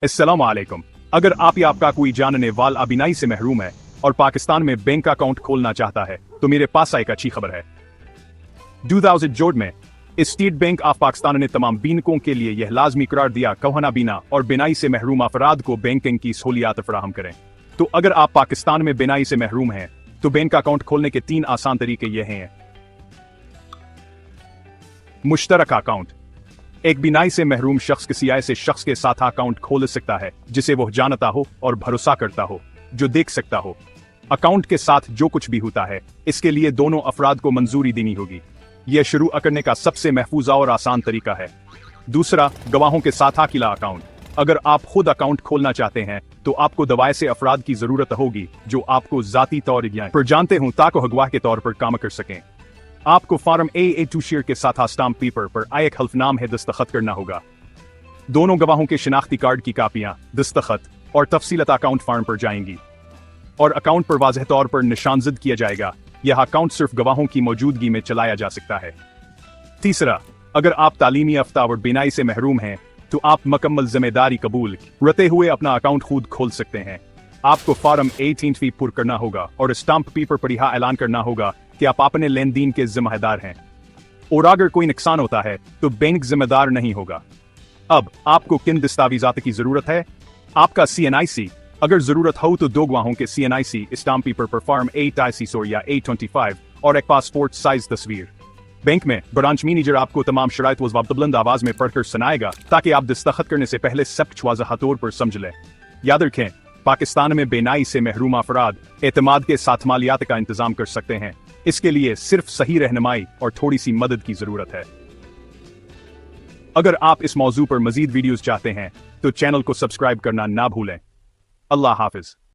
अस्सलाम वालेकुम। अगर आप या आपका कोई जानने वाला बीनाई से महरूम है और पाकिस्तान में बैंक अकाउंट खोलना चाहता है तो मेरे पास एक अच्छी खबर है। 2000 जोड़ में स्टेट बैंक ऑफ पाकिस्तान ने तमाम बैंकों के लिए यह लाजमी करार दिया कहोना बीना और बिनाई से महरूम अफराद को बैंकिंग की सहूलियात फराहम करें। तो अगर आप पाकिस्तान में बिनाई से महरूम हैं तो बैंक अकाउंट खोलने के 3 आसान तरीके ये हैं। मुश्तरक अकाउंट। एक बिनाई से महरूम शख्स किसी ऐसे शख्स के साथ अकाउंट खोल सकता है जिसे वो जानता हो और भरोसा करता हो, जो देख सकता हो अकाउंट के साथ जो कुछ भी होता है। इसके लिए दोनों अफराद को मंजूरी देनी होगी। यह शुरू करने का सबसे महफूजा और आसान तरीका है। दूसरा, गवाहों के साथ अकेला अकाउंट। अगर आप खुद अकाउंट खोलना चाहते हैं तो आपको दवाए से अफराद की जरूरत होगी जो आपको जाती तौर पर जानते हों ताकि गवाह के तौर पर काम कर सकें। आपको फॉर्म A2 शेयर के साथ स्टाम्प पेपर पर एक हल्फनाम है दस्तखत करना होगा। दोनों गवाहों के शिनाख्ती कार्ड की कापियां, दस्तखत और तफसीलत अकाउंट फॉर्म पर जाएंगी और अकाउंट पर वाज़ेह तौर पर निशानजद किया जाएगा। यह अकाउंट सिर्फ गवाहों की मौजूदगी में चलाया जा सकता है। तीसरा, अगर आप तालीमी याफ्ता और बिनाई से महरूम हैं तो आप मुकम्मल जिम्मेदारी कबूल करते हुए अपना अकाउंट खुद खोल सकते हैं। आपको फॉर्म 18 पूरा करना होगा और स्टाम्प पेपर पर यह ऐलान करना होगा कि आप अपने लेन देन के जिम्मेदार हैं और अगर कोई नुकसान होता है तो बैंक जिम्मेदार नहीं होगा। अब आपको किन दस्तावेजात की जरूरत है? आपका CNIC, अगर जरूरत हो तो 2 गवाहों के CNIC, स्टाम्प पेपर पर फॉर्म 8 या 825 और एक पासपोर्ट साइज तस्वीर। बैंक में ब्रांच मैनेजर आपको तमाम शराइत व ज़वाबित बुलंद आवाज में पढ़कर सुनाएगा ताकि आप दस्तखत करने से पहले सब कुछ वाज़ेह तौर पर समझ लें। याद रखें, पाकिस्तान में बेनाई से महरूम अफराद एतमाद के साथ मालियात का इंतजाम कर सकते हैं। इसके लिए सिर्फ सही रहनुमाई और थोड़ी सी मदद की जरूरत है। अगर आप इस मौजू पर मजीद वीडियोस चाहते हैं तो चैनल को सब्सक्राइब करना ना भूलें। अल्लाह हाफिज।